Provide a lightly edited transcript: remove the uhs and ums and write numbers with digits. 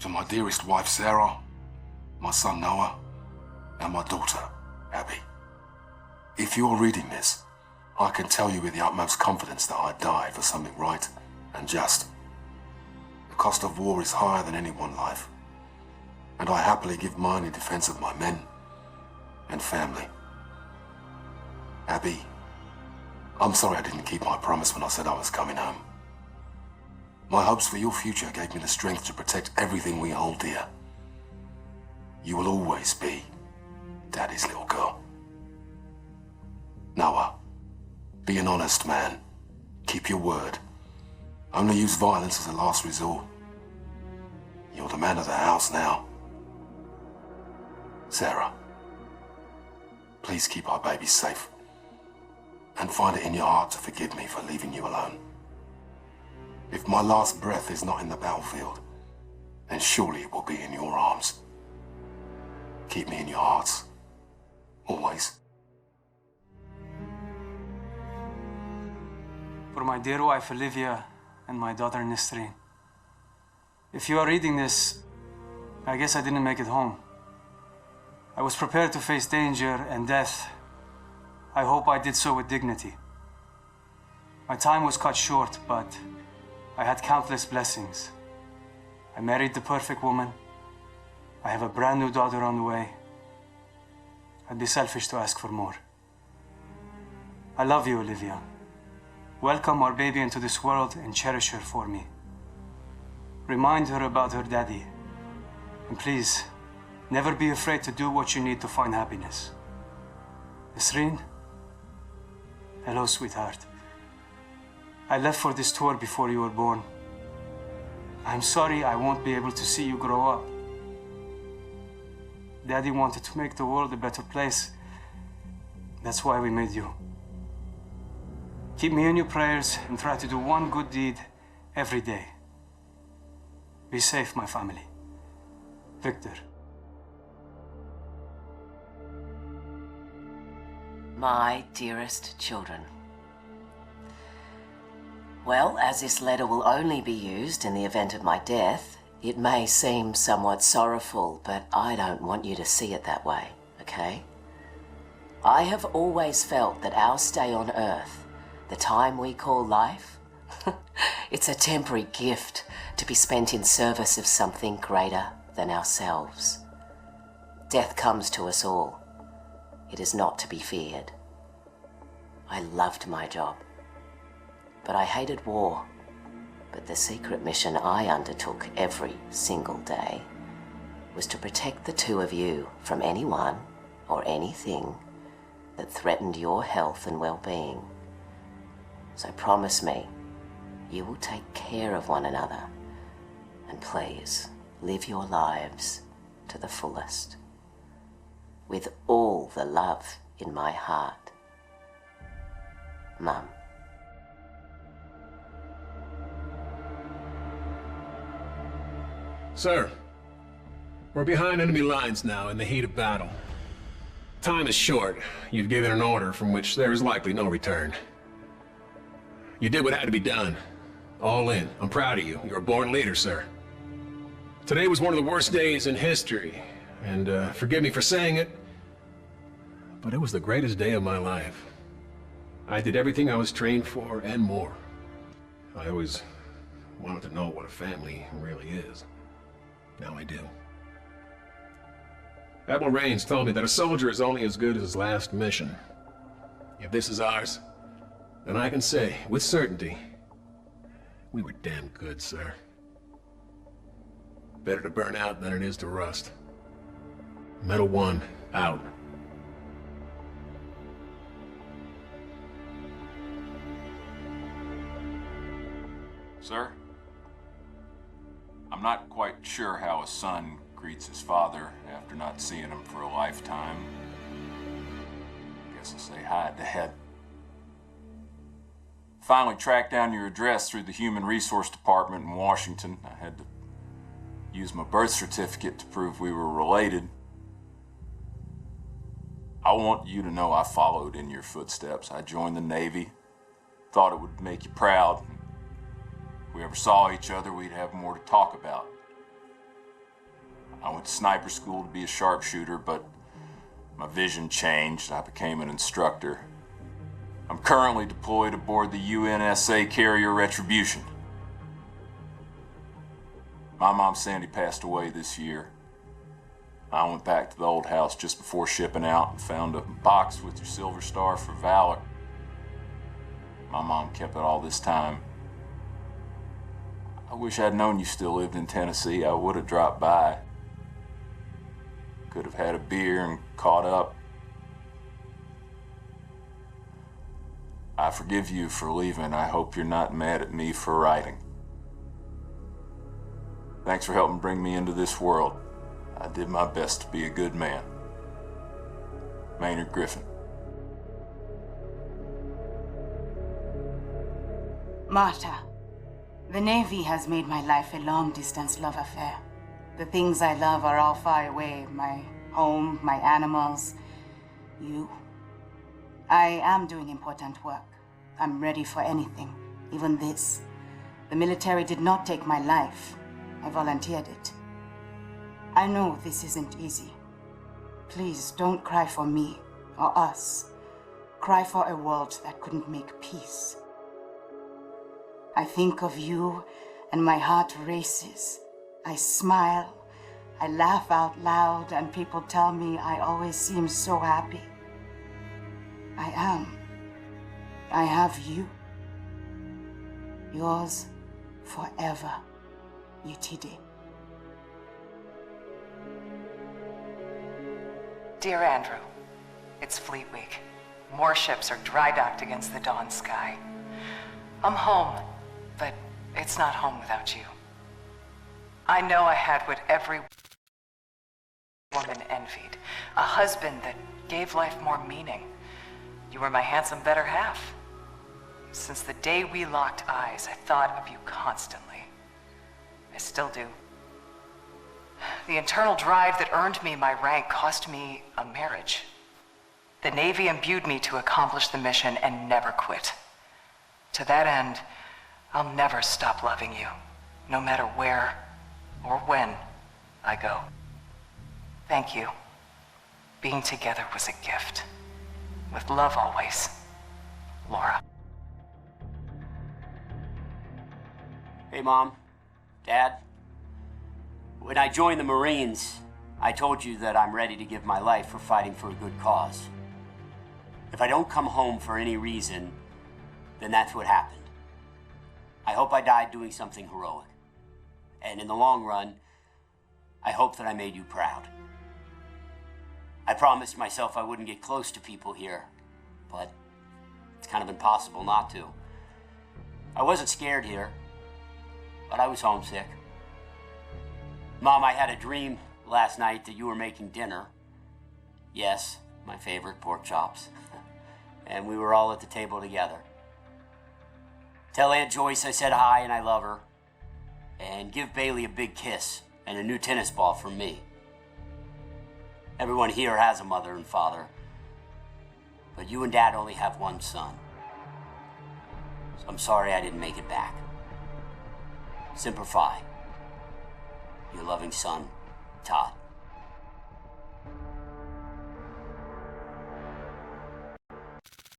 To my dearest wife, Sarah, my son, Noah, and my daughter, Abby. If you're reading this, I can tell you with the utmost confidence that I died for something right and just. The cost of war is higher than any one life, and I happily give mine in defense of my men and family. Abby, I'm sorry I didn't keep my promise when I said I was coming home. My hopes for your future gave me the strength to protect everything we hold dear. You will always be Daddy's little girl. Noah, be an honest man. Keep your word. Only use violence as a last resort. You're the man of the house now. Sarah, please keep our baby safe. And find it in your heart to forgive me for leaving you alone. If my last breath is not in the battlefield, then surely it will be in your arms. Keep me in your hearts. Always. For my dear wife Olivia and my daughter Nesrine. If you are reading this, I guess I didn't make it home. I was prepared to face danger and death. I hope I did so with dignity. My time was cut short, but I had countless blessings. I married the perfect woman. I have a brand new daughter on the way. I'd be selfish to ask for more. I love you, Olivia. Welcome our baby into this world and cherish her for me. Remind her about her daddy. And please, never be afraid to do what you need to find happiness. Nesrine? Hello, sweetheart. I left for this tour before you were born. I'm sorry I won't be able to see you grow up. Daddy wanted to make the world a better place. That's why we made you. Keep me in your prayers and try to do one good deed every day. Be safe, my family. Victor. My dearest children. Well, as this letter will only be used in the event of my death, it may seem somewhat sorrowful, but I don't want you to see it that way, okay? I have always felt that our stay on Earth, the time we call life, it's a temporary gift to be spent in service of something greater than ourselves. Death comes to us all. It is not to be feared. I loved my job, but I hated war. But the secret mission I undertook every single day was to protect the two of you from anyone or anything that threatened your health and well-being. So promise me you will take care of one another, and please live your lives to the fullest, with all the love in my heart. Mum. Sir, we're behind enemy lines now in the heat of battle. Time is short. You've given an order from which there is likely no return. You did what had to be done. All in. I'm proud of you. You're a born leader, sir. Today was one of the worst days in history, and forgive me for saying it, but it was the greatest day of my life. I did everything I was trained for and more. I always wanted to know what a family really is. Now I do. Admiral Raines told me that a soldier is only as good as his last mission. If this is ours, then I can say, with certainty, we were damn good, sir. Better to burn out than it is to rust. Medal 1, out. Sir? I'm not quite sure how a son greets his father after not seeing him for a lifetime. Guess I'll say hi, Dad. Finally tracked down your address through the Human Resource Department in Washington. I had to use my birth certificate to prove we were related. I want you to know I followed in your footsteps. I joined the Navy. Thought it would make you proud. If we ever saw each other, we'd have more to talk about. I went to sniper school to be a sharpshooter, but my vision changed. I became an instructor. I'm currently deployed aboard the UNSA carrier Retribution. My mom Sandy passed away this year. I went back to the old house just before shipping out and found a box with your Silver Star for Valor. My mom kept it all this time. I wish I'd known you still lived in Tennessee. I would have dropped by. Could have had a beer and caught up. I forgive you for leaving. I hope you're not mad at me for writing. Thanks for helping bring me into this world. I did my best to be a good man. Maynard Griffin. Marta, the Navy has made my life a long-distance love affair. The things I love are all far away. My home, my animals, you. I am doing important work. I'm ready for anything, even this. The military did not take my life. I volunteered it. I know this isn't easy. Please don't cry for me or us. Cry for a world that couldn't make peace. I think of you and my heart races. I smile, I laugh out loud, and people tell me I always seem so happy. I am. I have you. Yours forever, UTD. Dear Andrew, it's Fleet Week. More ships are dry docked against the dawn sky. I'm home, but it's not home without you. I know I had what every woman envied. A husband that gave life more meaning. You were my handsome better half. Since the day we locked eyes, I thought of you constantly. I still do. The internal drive that earned me my rank cost me a marriage. The Navy imbued me to accomplish the mission and never quit. To that end, I'll never stop loving you, no matter where or when I go. Thank you. Being together was a gift. With love always, Laura. Hey, Mom, Dad. When I joined the Marines, I told you that I'm ready to give my life for fighting for a good cause. If I don't come home for any reason, then that's what happened. I hope I died doing something heroic. And in the long run, I hope that I made you proud. I promised myself I wouldn't get close to people here, but it's kind of impossible not to. I wasn't scared here, but I was homesick. Mom, I had a dream last night that you were making dinner. Yes, my favorite pork chops. And we were all at the table together. Tell Aunt Joyce I said hi and I love her. And give Bailey a big kiss and a new tennis ball from me. Everyone here has a mother and father, but you and Dad only have one son. So I'm sorry I didn't make it back. Semper Fi. Your loving son, Todd.